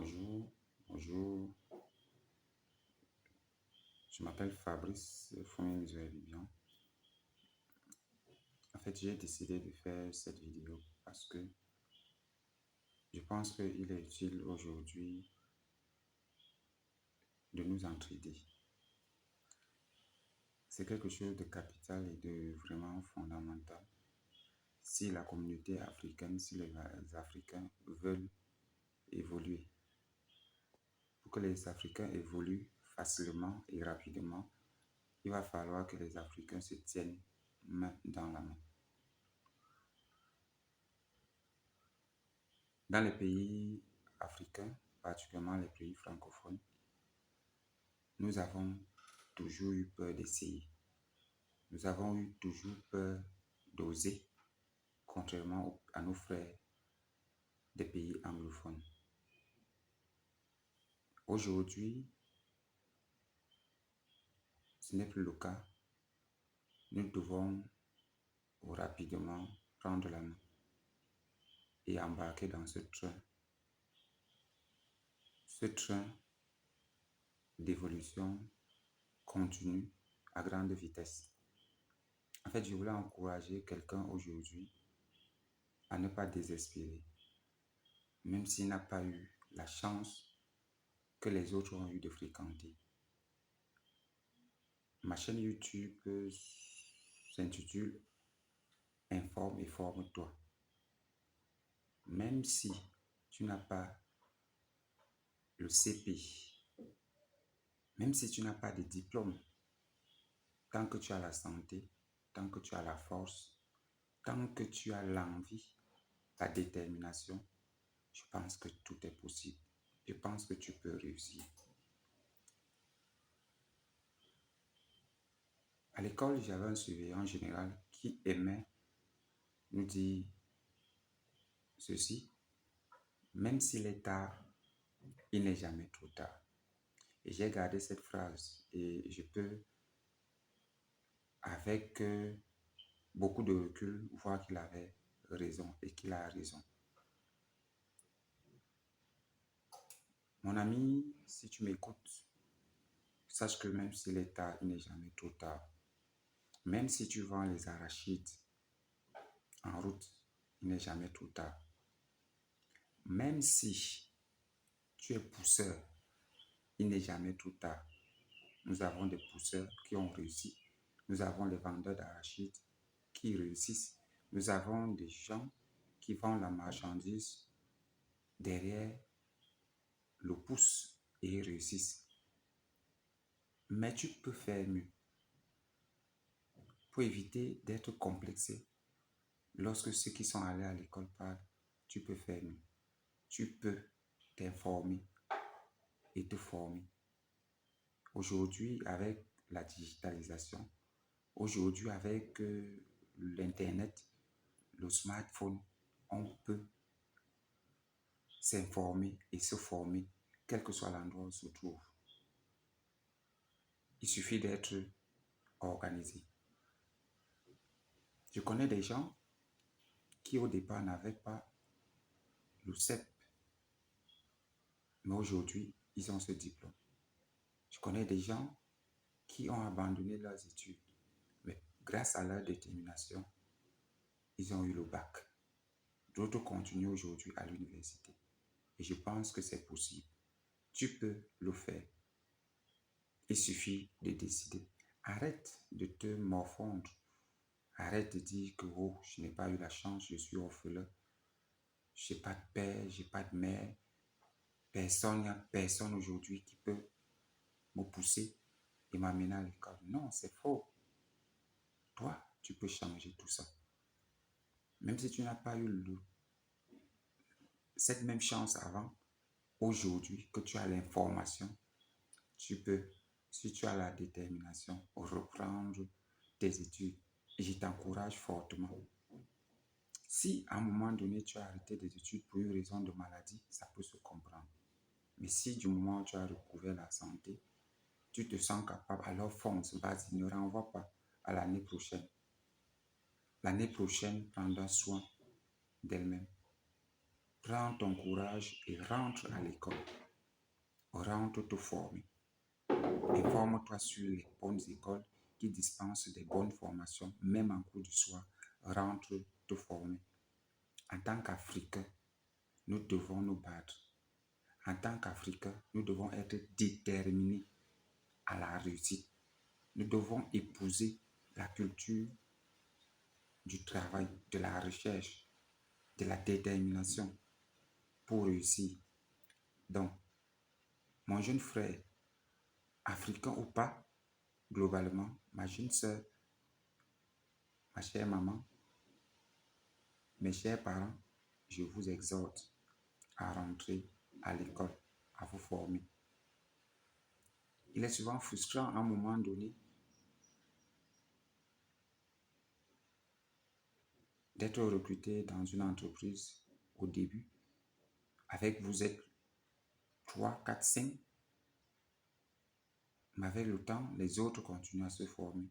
Bonjour, bonjour. Je m'appelle Fabrice Fouin-Bibian. En fait, j'ai décidé de faire cette vidéo parce que je pense qu'il est utile aujourd'hui de nous entraider. C'est quelque chose de capital et de vraiment fondamental. Si la communauté africaine, si les Africains veulent évoluer, pour que les Africains évoluent facilement et rapidement, il va falloir que les Africains se tiennent main dans la main. Dans les pays africains, particulièrement les pays francophones, nous avons toujours eu peur d'essayer. Nous avons eu toujours peur d'oser, contrairement à nos frères des pays anglophones. Aujourd'hui, ce n'est plus le cas. Nous devons rapidement prendre la main et embarquer dans ce train d'évolution continue à grande vitesse. En fait, je voulais encourager quelqu'un aujourd'hui à ne pas désespérer, même s'il n'a pas eu la chance que les autres ont eu de fréquenter. Ma chaîne YouTube s'intitule Informe et forme-toi. Même si tu n'as pas le CP, même si tu n'as pas de diplôme, tant que tu as la santé, tant que tu as la force, tant que tu as l'envie, la détermination, je pense que tout est possible. Je pense que tu peux réussir. À l'école, j'avais un surveillant général qui aimait nous dire ceci: même s'il est tard, il n'est jamais trop tard. Et j'ai gardé cette phrase et je peux, avec beaucoup de recul, voir qu'il avait raison et qu'il a raison. Mon ami, si tu m'écoutes, sache que même s'il est tard, il n'est jamais trop tard. Même si tu vends les arachides en route, il n'est jamais trop tard. Même si tu es pousseur, il n'est jamais trop tard. Nous avons des pousseurs qui ont réussi. Nous avons les vendeurs d'arachides qui réussissent. Nous avons des gens qui vendent la marchandise derrière le pouce et ils réussissent. Mais tu peux faire mieux. Pour éviter d'être complexé, lorsque ceux qui sont allés à l'école parlent, tu peux faire mieux. Tu peux t'informer et te former. Aujourd'hui, avec la digitalisation, aujourd'hui, avec l'Internet, le smartphone, on peut s'informer et se former, quel que soit l'endroit où on se trouve. Il suffit d'être organisé. Je connais des gens qui au départ n'avaient pas le CEP, mais aujourd'hui, ils ont ce diplôme. Je connais des gens qui ont abandonné leurs études, mais grâce à leur détermination, ils ont eu le bac. D'autres continuent aujourd'hui à l'université. Et je pense que c'est possible. Tu peux le faire. Il suffit de décider. Arrête de te morfondre. Arrête de dire que oh, je n'ai pas eu la chance, je suis orphelin. Je n'ai pas de père, je n'ai pas de mère. Il n'y a personne aujourd'hui qui peut me pousser et m'amener à l'école. Non, c'est faux. Toi, tu peux changer tout ça. Même si tu n'as pas eu cette même chance avant, aujourd'hui que tu as l'information, tu peux, si tu as la détermination, reprendre tes études. Et je t'encourage fortement. Si à un moment donné, tu as arrêté des études pour une raison de maladie, ça peut se comprendre. Mais si du moment où tu as recouvert la santé, tu te sens capable, alors fonce, vas-y, ne renvoie pas à l'année prochaine. L'année prochaine prendra soin d'elle-même. prends ton courage et rentre à l'école. Rentre te former. Informe-toi sur les bonnes écoles qui dispensent des bonnes formations, même en cours du soir. Rentre te former. En tant qu'Africains, nous devons nous battre. En tant qu'Africains, nous devons être déterminés à la réussite. Nous devons épouser la culture du travail, de la recherche, de la détermination pour réussir. Donc, mon jeune frère, africain ou pas, globalement, ma jeune soeur, ma chère maman, mes chers parents, je vous exhorte à rentrer à l'école, à vous former. Il est souvent frustrant à un moment donné d'être recruté dans une entreprise au début. Avec vous êtes 3, 4, 5. Mais avec le temps, les autres continuent à se former.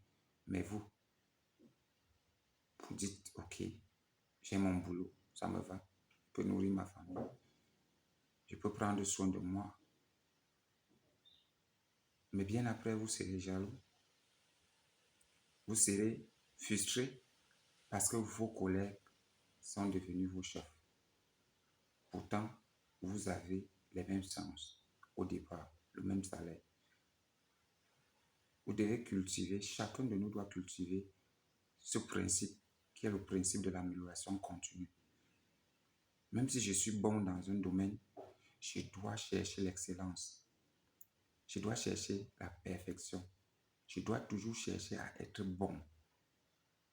Mais vous dites, ok, j'ai mon boulot, ça me va, je peux nourrir ma famille, je peux prendre soin de moi. Mais bien après, vous serez jaloux. Vous serez frustré parce que vos collègues sont devenus vos chefs. Pourtant, vous avez les mêmes chances au départ, le même salaire. Vous devez cultiver, chacun de nous doit cultiver ce principe qui est le principe de l'amélioration continue. Même si je suis bon dans un domaine, je dois chercher l'excellence. Je dois chercher la perfection. Je dois toujours chercher à être bon.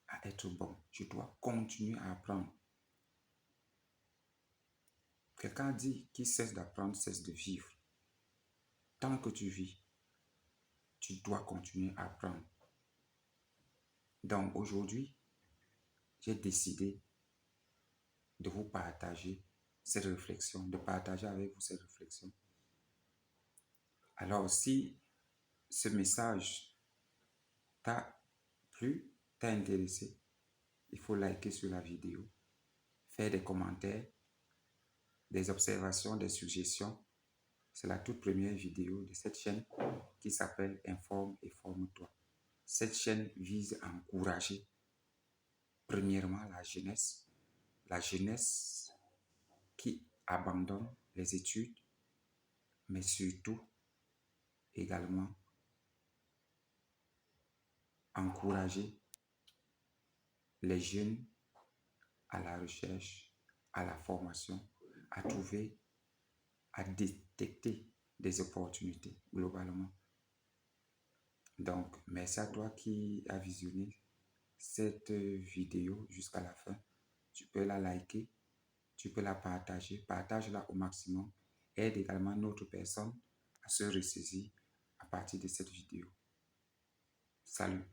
À être bon. Je dois continuer à apprendre. Quelqu'un dit qui cesse d'apprendre cesse de vivre. Tant que tu vis, tu dois continuer à apprendre. Donc aujourd'hui, j'ai décidé de vous partager cette réflexion, de partager avec vous cette réflexion. Alors si ce message t'a plu, t'a intéressé, il faut liker sur la vidéo, faire des commentaires, des observations, des suggestions. C'est la toute première vidéo de cette chaîne qui s'appelle Informe et forme-toi. Cette chaîne vise à encourager premièrement la jeunesse qui abandonne les études, mais surtout également encourager les jeunes à la recherche, à la formation, à trouver, à détecter des opportunités globalement. Donc, merci à toi qui as visionné cette vidéo jusqu'à la fin. Tu peux la liker, tu peux la partager, partage-la au maximum. Aide également d'autres personnes à se ressaisir à partir de cette vidéo. Salut!